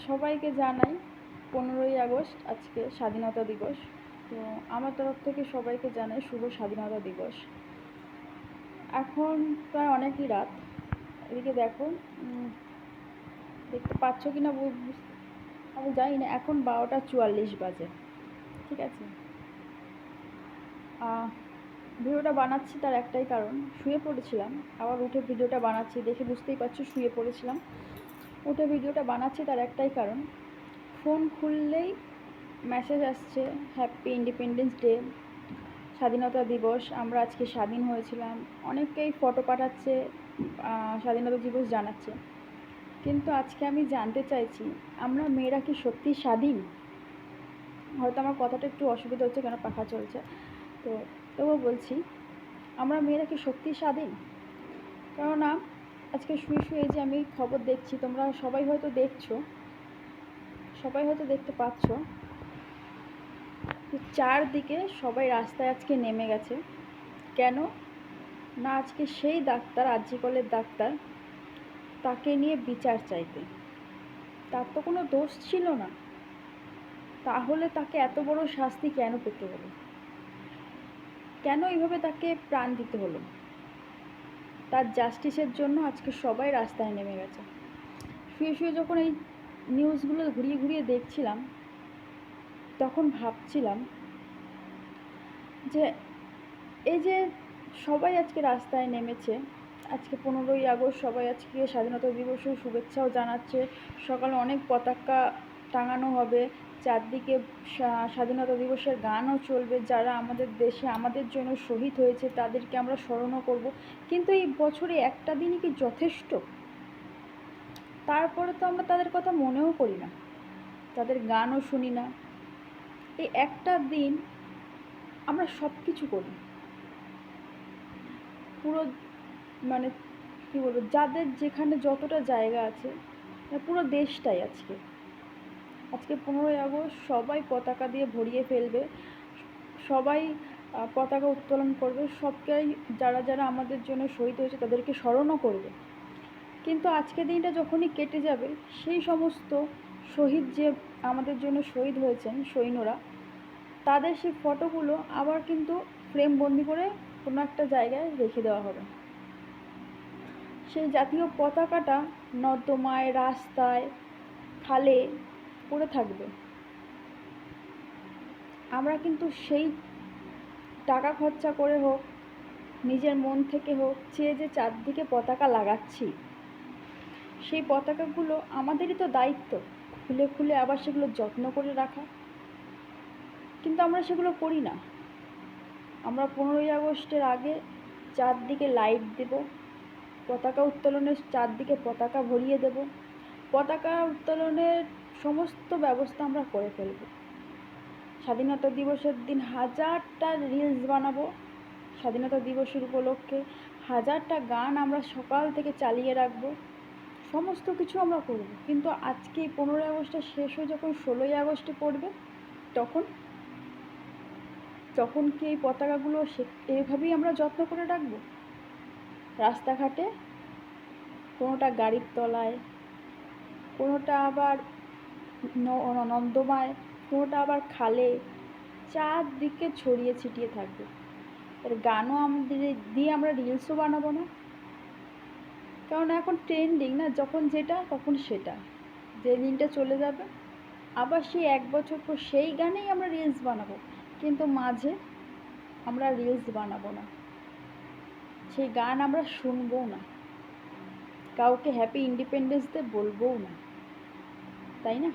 সবাইকে জানাই 15ই আগস্ট আজকে স্বাধীনতা দিবস। তো আমার তরফ থেকে সবাইকে জানাই শুভ স্বাধীনতা দিবস। এখন প্রায় অনেকই রাত। এদিকে দেখো, দেখতে পাচ্ছ কি না আমি জানি না। এখন 12টা 44 বাজে। ঠিক আছে, ভিডিওটা বানাচ্ছি তার একটাই কারণ, শুয়ে পড়েছিলাম, আবার উঠে ভিডিওটা বানাচ্ছি। দেখে বুঝতেই পারছো শুয়ে পড়েছিলাম, উঠে ভিডিওটা বানাচ্ছি তার একটাই কারণ, ফোন খুললেই মেসেজ আসছে হ্যাপি ইন্ডিপেন্ডেন্স ডে, স্বাধীনতা দিবস, আমরা আজকে স্বাধীন হয়েছিলাম। অনেকেই ফটো পাঠাচ্ছে, স্বাধীনতা দিবস জানাচ্ছে। কিন্তু আজকে আমি জানতে চাইছি, আমরা মেয়েরা কি সত্যি স্বাধীন? হয়তো আমার কথাটা একটু অসুবিধা হচ্ছে, কেন পাখা চলছে, তো তবুও বলছি, আমরা মেয়েরা কি সত্যি স্বাধীন? কেননা আজকে শুয়ে শুয়ে যে আমি খবর দেখছি, তোমরা সবাই হয়তো দেখছো, সবাই হয়তো দেখতে পাচ্ছ, চারদিকে সবাই রাস্তায় আজকে নেমে গেছে। কেন না, আজকে সেই ডাক্তার, আরজি করের ডাক্তার, তাকে নিয়ে বিচার চাইতে। তার তো কোনো দোষ ছিল না, তাহলে তাকে এত বড় শাস্তি কেন পেতে হলো? কেন এইভাবে তাকে প্রাণ দিতে হলো? তার জাস্টিসের জন্য আজকে সবাই রাস্তায় নেমে গেছে। শুয়ে শুয়ে যখন এই নিউজগুলো ঘুরিয়ে ঘুরিয়ে দেখছিলাম, তখন ভাবছিলাম যে এই যে সবাই আজকে রাস্তায় নেমেছে, আজকে 15ই আগস্ট, সবাই আজকে স্বাধীনতা দিবসের শুভেচ্ছাও জানাচ্ছে। সকালে অনেক পতাকা টাঙানো হবে, চারদিকে স্বাধীনতা দিবসের গানও চলবে। যারা আমাদের দেশে আমাদের জন্য শহীদ হয়েছে তাদেরকে আমরা স্মরণও করব। কিন্তু এই বছরে একটা দিনই কি যথেষ্ট? তারপরে তো আমরা তাদের কথা মনেও করি না, তাদের গানও শুনি না। এই একটা দিন আমরা সব কিছু করি, পুরো মানে কী বলবো, যাদের যেখানে যতটা জায়গা আছে, পুরো দেশটাই আজকে 15ই আগস্ট সবাই পতাকা দিয়ে ভরিয়ে ফেলবে, সবাই পতাকা উত্তোলন করবে, সবকেই যারা যারা আমাদের জন্য শহীদ হয়েছে তাদেরকে স্মরণও করবে। কিন্তু আজকে দিনটা যখনই কেটে যাবে, সেই সমস্ত শহীদ যে আমাদের জন্য শহীদ হয়েছেন সৈন্যরা, তাদের সেই ফটোগুলো আবার কিন্তু ফ্রেম বন্দি করে কোনো একটা জায়গায় রেখে দেওয়া হবে। সেই জাতীয় পতাকাটা নর্দমায়, রাস্তায়, খালে পড়ে থাকবে। আমরা কিন্তু সেই টাকা খরচা করে হোক, নিজের মন থেকে হোক, চেয়ে যে চারদিকে পতাকা লাগাচ্ছি, সেই পতাকাগুলো আমাদেরই তো দায়িত্ব খুলে খুলে আবার সেগুলো যত্ন করে রাখা। কিন্তু আমরা সেগুলো করি না। আমরা 15ই আগস্টের আগে চারদিকে লাইট দেব, পতাকা উত্তোলনের চারদিকে পতাকা ভরিয়ে দেব, পতাকা উত্তোলনের সমস্ত ব্যবস্থা আমরা করে ফেলব। স্বাধীনতা দিবসের দিন হাজারটা রিলস বানাবো, স্বাধীনতা দিবসের উপলক্ষে হাজারটা গান আমরা সকাল থেকে চালিয়ে রাখবো, সমস্ত কিছু আমরা করব। কিন্তু আজকে 15ই আগস্টটা শেষ হয়ে যখন 16ই আগস্টে পড়বে, তখন কি এই পতাকাগুলো এইভাবেই আমরা যত্ন করে রাখবো? রাস্তাঘাটে কোনোটা গাড়ির তলায়, কোনোটা আবার নর্দমায়, কোনোটা আবার খালে, চারদিকে ছড়িয়ে ছিটিয়ে থাকবে। এর গানও আমাদের দিয়ে আমরা রিলসও বানাবো না, কারণ এখন ট্রেন্ডিং না, যখন যেটা তখন সেটা, যে দিনটা চলে যাবে আবার সেই 1 বছর পর সেই গানেই আমরা রিলস বানাবো, কিন্তু মাঝে আমরা রিলস বানাবো না, সেই গান আমরা শুনবও না, কাউকে হ্যাপি ইন্ডিপেন্ডেন্স ডে বলবোও না, তাই না?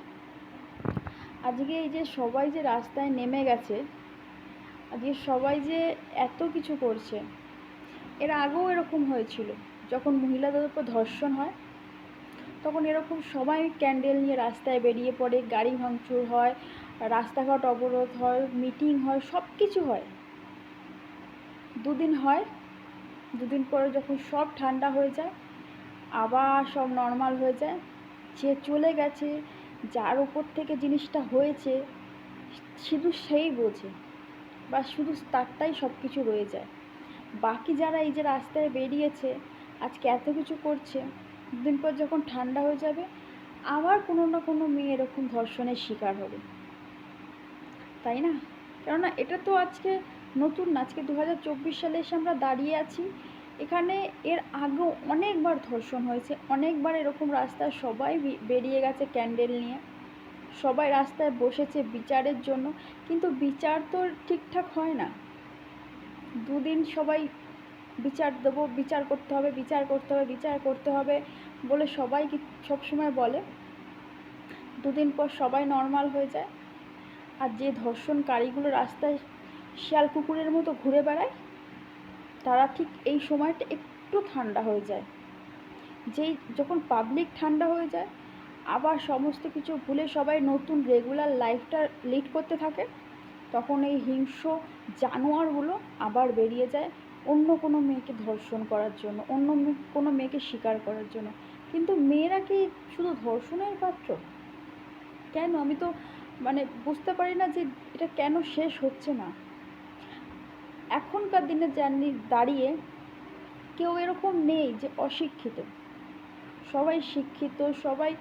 আজকে এই যে সবাই যে রাস্তায় নেমে গেছে, আজকে সবাই যে এত কিছু করছে, এর আগেও এরকম হয়েছিল। যখন মহিলাদের উপর ধর্ষণ হয়, তখন এরকম সবাই ক্যান্ডেল নিয়ে রাস্তায় বেরিয়ে পড়ে, গাড়ি ভাঙচুর হয়, রাস্তাঘাট অবরোধ হয়, মিটিং হয়, সব কিছু হয়। দুদিন হয়, দুদিন পরে যখন সব ঠান্ডা হয়ে যায়, আবার সব নর্মাল হয়ে যায়। যে চলে গেছে, যার উপর থেকে জিনিসটা হয়েছে, শুধু সেই বোঝে, বা শুধু তারটাই সব কিছু রয়ে যায়। বাকি যারা এই যে রাস্তায় বেরিয়েছে, আজকে এত কিছু করছে, দুদিন পর যখন ঠান্ডা হয়ে যাবে, আবার কোনো না কোনো মেয়ে এরকম ধর্ষণের শিকার হবে, তাই না? কেননা এটা তো আজকে নতুন না, আজকে 2024 সালে এসে আমরা দাঁড়িয়ে আছি। এখানে এর আগেও অনেকবার ধর্ষণ হয়েছে, অনেকবার এরকম রাস্তায় সবাই বেরিয়ে গেছে ক্যান্ডেল নিয়ে, সবাই রাস্তায় বসেছে বিচারের জন্য, কিন্তু বিচার তো ঠিকঠাক হয় না। দুদিন সবাই বিচার দেবো, বিচার করতে হবে, বিচার করতে হবে, বিচার করতে হবে বলে সবাই সবসময় বলে, দুদিন পর সবাই নর্মাল হয়ে যায়। আর যে ধর্ষণকারীগুলো রাস্তায় শিয়াল কুকুরের মতো ঘুরে বেড়ায়, তারা ঠিক এই সময়টা একটু ঠান্ডা হয়ে যায়। যেই যখন পাবলিক ঠান্ডা হয়ে যায়, আবার সমস্ত কিছু ভুলে সবাই নতুন রেগুলার লাইফটা লিড করতে থাকে, তখন এই হিংস্র জানোয়ারগুলো আবার বেরিয়ে যায় অন্য কোনো মেয়েকে ধর্ষণ করার জন্য, অন্য কোনো মেয়েকে শিকার করার জন্য। কিন্তু মেয়েরা কি শুধু ধর্ষণের পাত্র? কেন? আমি তো বুঝতে পারি না যে এটা কেন শেষ হচ্ছে না। এখনকার দিনে দাঁড়িয়ে কেউ এরকম নেই যে অশিক্ষিত, সবাই শিক্ষিত, সবাই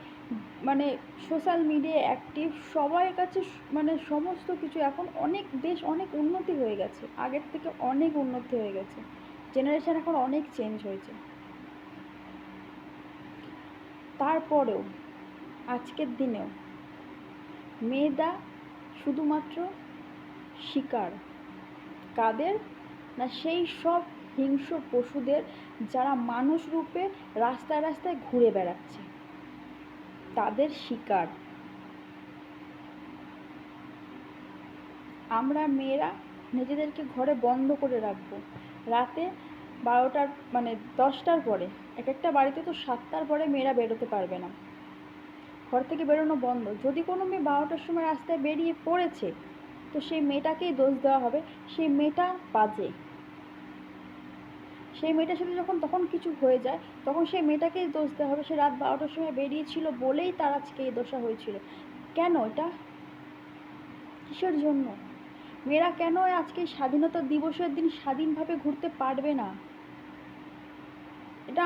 সোশ্যাল মিডিয়ায় অ্যাক্টিভ, সবার কাছে সমস্ত কিছু। এখন দেশ অনেক উন্নতি হয়ে গেছে, আগের থেকে অনেক উন্নতি হয়ে গেছে, জেনারেশন এখন অনেক চেঞ্জ হয়েছে। তারপরেও আজকের দিনেও মেয়েরা শুধুমাত্র শিকার। কাদের? না সেই সব হিংস্র পশুদের, যারা মানুষ রূপে রাস্তায় রাস্তায় ঘুরে বেড়াচ্ছে, তাদের শিকার। আমরা মেয়েরা নিজেদেরকে ঘরে বন্ধ করে রাখবো, রাতে 12টার 10টার পরে, এক একটা বাড়িতে তো 7টার পরে মেয়েরা বেরোতে পারবে না, ঘর থেকে বেরোনো বন্ধ। যদি কোনো মেয়ে 12টার সময় রাস্তায় বেরিয়ে পড়েছে, তো সেই মেয়েটাকেই দোষ দেওয়া হবে, সেই মেয়েটা বাজে। সেই মেয়েটার সাথে তখন কিছু হয়ে যায়, তখন সেই মেয়েটাকেই দোষ দেওয়া হবে, সে রাত 12টার সময় বেরিয়েছিল বলেই তার আজকে এই দশা হয়েছিল। কেন? এটা কিসের জন্য? মেয়েরা কেন আজকে স্বাধীনতা দিবসের দিন স্বাধীনভাবে ঘুরতে পারবে না? এটা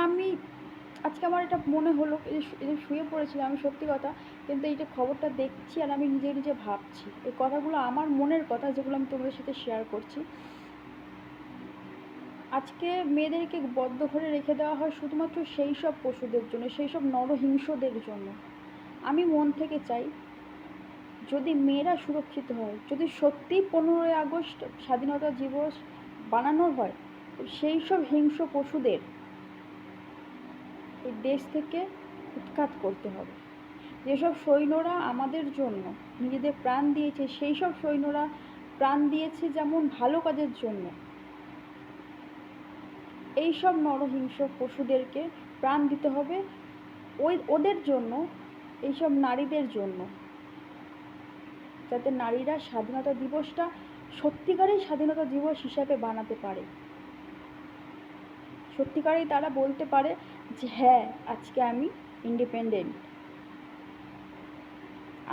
আজকে আমার এটা মনে হলো, এই যে শুয়ে পড়েছিলাম আমি, সত্যি কথা, কিন্তু এই যে খবরটা দেখছি আর আমি নিজে নিজে ভাবছি, এই কথাগুলো আমার মনের কথা, যেগুলো আমি তোমাদের সাথে শেয়ার করছি। আজকে মেয়েদেরকে বদ্ধ ঘরে রেখে দেওয়া হয় শুধুমাত্র সেই সব পশুদের জন্য, সেই সব নরহিংস্রদের জন্য। আমি মন থেকে চাই, যদি মেয়েরা সুরক্ষিত হয়, যদি সত্যি 15ই আগস্ট স্বাধীনতা দিবস বানানো হয়, তো সেই সব হিংস্র পশুদের এই দেশ থেকে উৎখাত করতে হবে। যেসব সৈন্যরা আমাদের জন্য নিজেদের প্রাণ দিয়েছে, সেই সব সৈন্যরা প্রাণ দিয়েছে যেমন ভালো কাজের জন্য, এই সব নরহিংস্র পশুদেরকে প্রাণ দিতে হবে ওদের জন্য, এইসব নারীদের জন্য, যাতে নারীরা স্বাধীনতা দিবসটা সত্যিকারের স্বাধীনতা দিবস হিসাবে বানাতে পারে, সত্যিকারেই তারা বলতে পারে যে হ্যাঁ, আজকে আমি ইন্ডিপেন্ডেন্ট।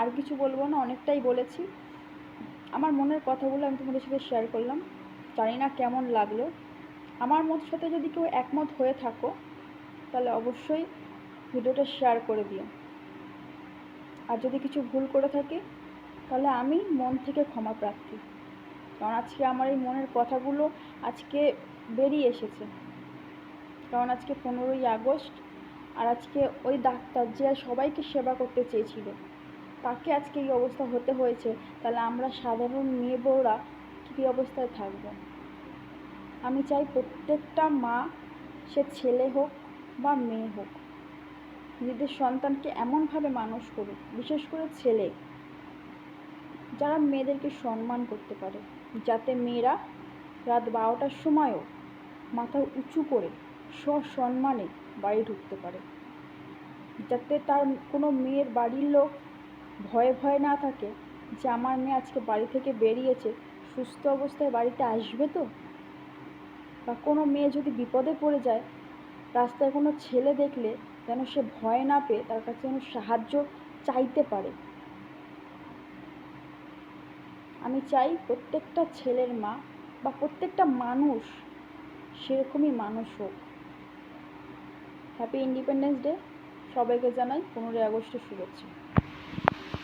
আর কিছু বলবো না, অনেকটাই বলেছি। আমার মনের কথাগুলো আমি তোমাদের সাথে শেয়ার করলাম। জানি না কেমন লাগলো। আমার মত সাথে যদি কেউ একমত হয়ে থাকো, তাহলে অবশ্যই ভিডিওটা শেয়ার করে দিও। আর যদি কিছু ভুল করে থাকি, তাহলে আমি মন থেকে ক্ষমা প্রার্থী। কারণ আজকে আমার এই মনের কথাগুলো আজকে বেরিয়ে এসেছে, কারণ আজকে 15ই আগস্ট। আর আজকে ওই ডাক্তার যে সবাইকে সেবা করতে চেয়েছিল, তাকে আজকে এই অবস্থা হতে হয়েছে, তাহলে আমরা সাধারণ মেয়ে বউরা কী অবস্থায় থাকব? আমি চাই প্রত্যেকটা মা, সে ছেলে হোক বা মেয়ে হোক, নিজেদের সন্তানকে এমনভাবে মানুষ করুক, বিশেষ করে ছেলে, যারা মেয়েদেরকে সম্মান করতে পারে, যাতে মেয়েরা রাত 12টার সময়ও মাথা উঁচু করে সসম্মানে বাড়ি ঢুকতে পারে, যাতে তার কোনো মেয়ের বাড়ির লোক ভয়ে ভয়ে না থাকে যে আমার মেয়ে আজকে বাড়ি থেকে বেরিয়েছে, সুস্থ অবস্থায় বাড়িতে আসবে তো। বা কোনো মেয়ে যদি বিপদে পড়ে যায়, রাস্তায় কোনো ছেলে দেখলে যেন সে ভয় না পেয়ে তার কাছে যেন সাহায্য চাইতে পারে। আমি চাই প্রত্যেকটা ছেলের মা বা প্রত্যেকটা মানুষ সেরকমই মানুষ হোক। হ্যাপি ইন্ডিপেন্ডেন্স ডে সবাইকে জানাই 15ই আগস্টের শুভেচ্ছা।